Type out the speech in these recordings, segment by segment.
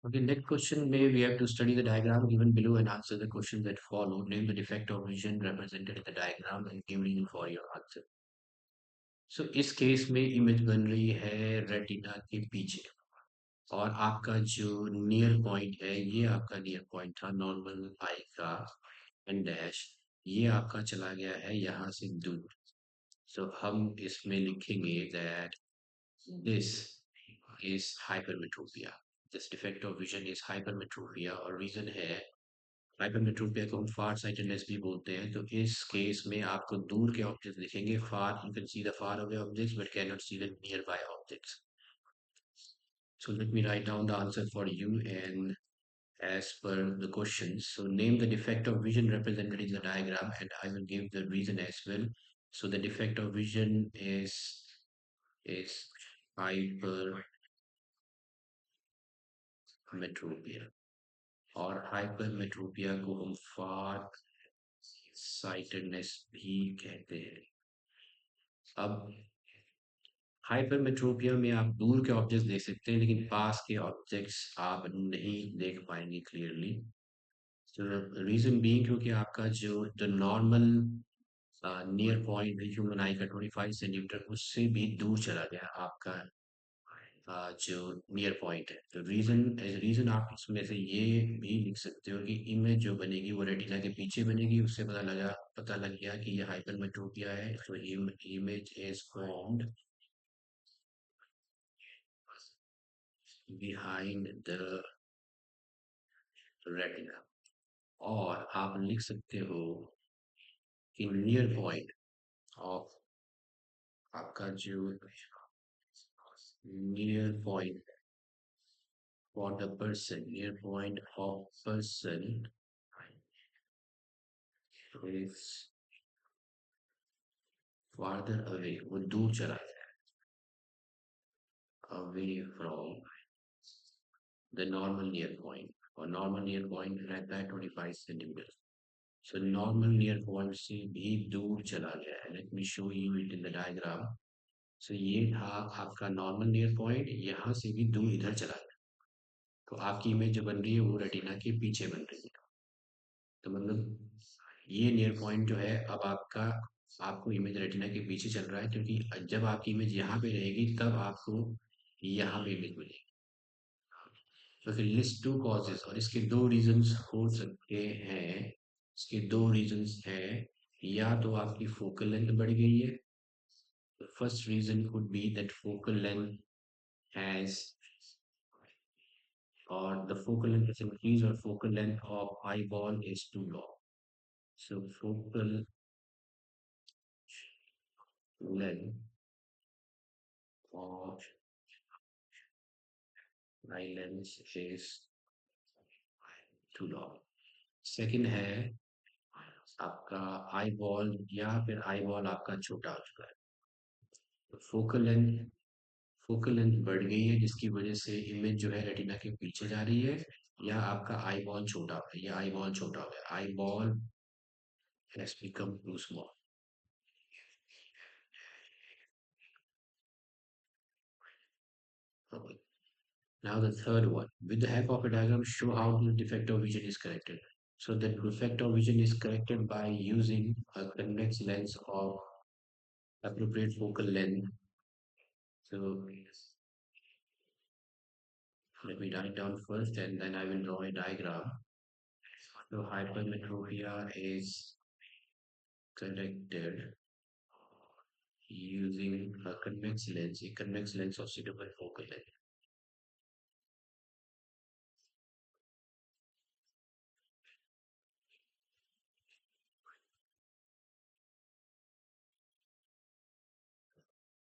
Okay, next question may we have to study the diagram given below and answer the questions that follow. Name the defect of vision represented in the diagram and give reason for your answer. So इस case में image बन रही है retina के पीछे और आपका जो नियर पॉइंट है ये आपका नियर पॉइंट था नॉर्मल आई का एंड डैश ये आपका चला गया है यहाँ से दूर. सो हम इसमें लिखेंगे that this is hypermetropia. This defect of vision is hypermetropia और रीजन है हाइपरमेट्रोपिया को हम फार साइटेडनेस भी बोलते हैं. तो इस केस में आपको दूर के ऑब्जेक्ट्स दिखेंगे. Far you can see the far away objects but can not see the near by objects. So let me write down the answer for you and as per the questions. So name the defect of vision represented in the diagram and I will give the reason as well. So the defect of vision is hypermetropia और hypermetropia को हम फार sightedness भी कहते हैं. अब hypermetropia में आप दूर के ऑब्जेक्ट्स देख सकते हैं लेकिन पास के ऑब्जेक्ट्स आप नहीं देख पाएंगे clearly. So the reason being क्योंकि आपका जो the normal near point human आई का 25 सेंटीमीटर उससे भी दूर चला गया आपका जो नियर पॉइंट है. तो रीजन आप इसमें से ये भी लिख सकते हो कि इमेज जो बनेगी वो रेटिना के पीछे बनेगी. उससे पता लग गया कि ये हाइपरमेट्रोपिया है. तो image is formed behind the retina. और आप लिख सकते हो कि नियर पॉइंट ऑफ आपका जो near point for the person, near point of person is farther away, वो दूर चला गया away from the normal near point. और normal near point रहता है 25 centimetre. So normal near point से भी दूर चला गया है. Let me show you it in the diagram. So ये था आपका normal near point. यहाँ से भी दूर इधर चला गया. तो आपकी इमेज जो बन रही है वो रेटिना के पीछे बन रही है. तो मतलब ये नियर पॉइंट जो है अब आपका आपको इमेज रेटिना के पीछे चल रहा है क्योंकि जब आपकी इमेज यहाँ पे रहेगी तब आपको यहाँ पे इमेज मिलेगी. तो फिर लिस्ट टू कॉजेज और इसके दो रीजंस हो सकते हैं. इसके दो रीजंस हैं. या तो आपकी फोकल लेंथ बढ़ गई है. First reason could be that focal length has or the focal length is increased or focal length of eyeball is too long. So focal length of eye lens is too long. Second है आपका eye ball या फिर eye ball आपका छोटा हो चुका है. तो फोकल लेंथ बढ़ गई है जिसकी वजह से इमेज जो है रेटिना के पीछे जा रही है. या आपका आई बॉल छोटा हो गया या आई बॉल छोटा हो गया. I ball has become too small. Now the third one. With the help of a diagram, show how the defect of vision is corrected. So the defect of vision is corrected by using a convex lens of appropriate focal length. So let me write down first and then I will draw a diagram. So hypermetropia is corrected using a convex lens of suitable focal length.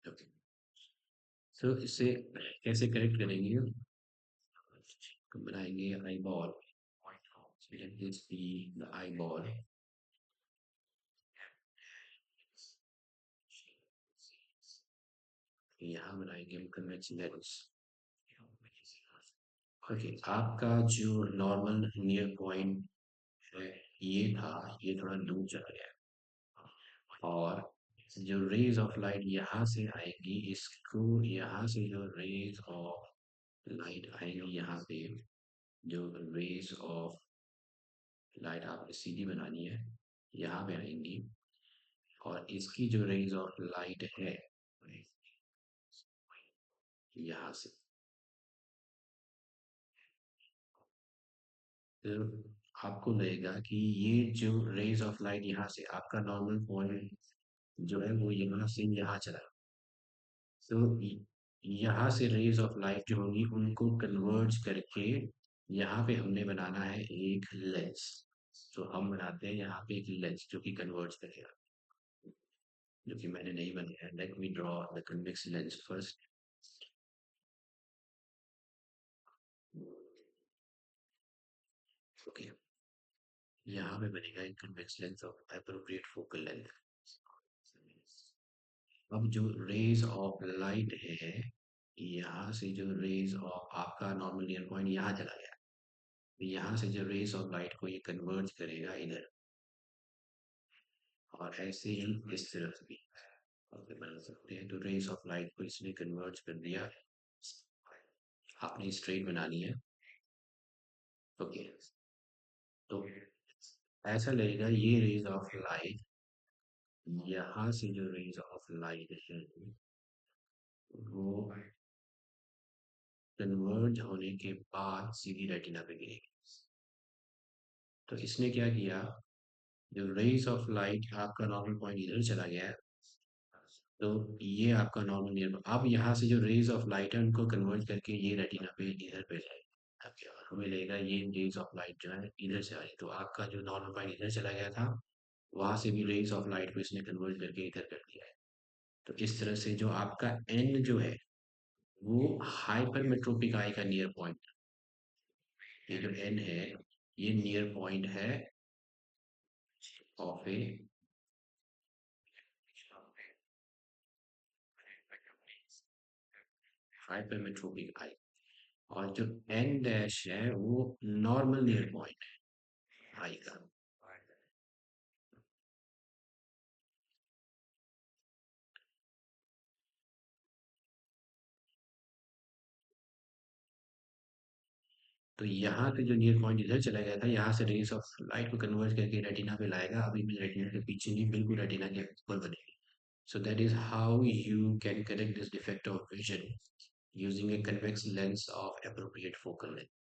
Okay. So इसे कैसे correct करेंगे. तो बनाएंगे eye ball. Let this be the eyeball. यहाँ बनाएंगे हम convex lens. Okay, आपका जो नॉर्मल नियर पॉइंट है ये था ये थोड़ा दूर चला गया. और जो रेज ऑफ लाइट यहाँ से आएगी इसको यहाँ से जो रेज ऑफ लाइट आएंगी यहाँ पे जो रेज ऑफ लाइट आपने सीधी बनानी है, यहाँ पे आएंगी, और इसकी जो रेज ऑफ लाइट है यहाँ से, फिर आपको लगेगा कि ये जो रेज ऑफ लाइट यहाँ से आपका नॉर्मल पॉइंट जो है वो यहाँ से यहाँ चला, तो यहाँ से रेज ऑफ लाइट जो होंगी उनको कन्वर्ज करके यहाँ पे हमने बनाना है एक लेंस। तो हम बनाते हैं यहाँ पे एक लेंस जो कि कन्वर्ज करेगा, जो कि मैंने नहीं बनाया। Let me draw the convex lens first. Okay, यहाँ पे बनेगा एक convex lens of appropriate focal length. अब जो रेज ऑफ लाइट है, यहाँ से जो रेज ऑफ आपका नॉर्मल नियर पॉइंट यहाँ चला गया, यहाँ से जो रेज ऑफ लाइट को ये कन्वर्ज करेगा इधर, और ऐसे ही इस तरफ भी और बना सकते हैं। तो रेज ऑफ लाइट को इसने कन्वर्ज कर दिया, आपने स्ट्रेट बनानी है। ओके, तो ऐसा लगेगा ये रेज ऑफ लाइट, यहाँ से जो रेज ऑफ लाइट है वो कन्वर्ज होने के बाद सीधी रेटिना पे गिरेगी। तो इसने क्या किया, जो रेज ऑफ लाइट आपका नॉर्मल पॉइंट इधर चला गया है, तो ये आपका नॉर्मल नियर, अब यहाँ से जो रेज ऑफ लाइट है उनको कन्वर्ट करके ये रेटिना पे इधर पे जाएगा। अब क्या हमें लगेगा ये रेज ऑफ लाइट जो है इधर से आ रही, तो आपका जो नॉर्मल पॉइंट इधर चला गया था, वहां से भी रेज ऑफ लाइट को इसने कन्वर्ट करके इधर कर दिया है। तो इस तरह से जो आपका एन जो है वो हाइपरमेट्रोपिक आई का नियर पॉइंट, ये जो एन है ये नियर पॉइंट है ऑफ ए हाइपरमेट्रोपिक आई, और जो एन डैश है वो नॉर्मल नियर पॉइंट है आई का। तो यहाँ से जो नियर पॉइंट इधर चला गया था, यहाँ से रेज ऑफ लाइट को कन्वर्ट करके रेटिना पे लाएगा, अभी भी रेटिना के पीछे नहीं, बिल्कुल रेटिना के ऊपर बनेगी। So that is how you can correct this defect of vision using a convex lens of appropriate focal length.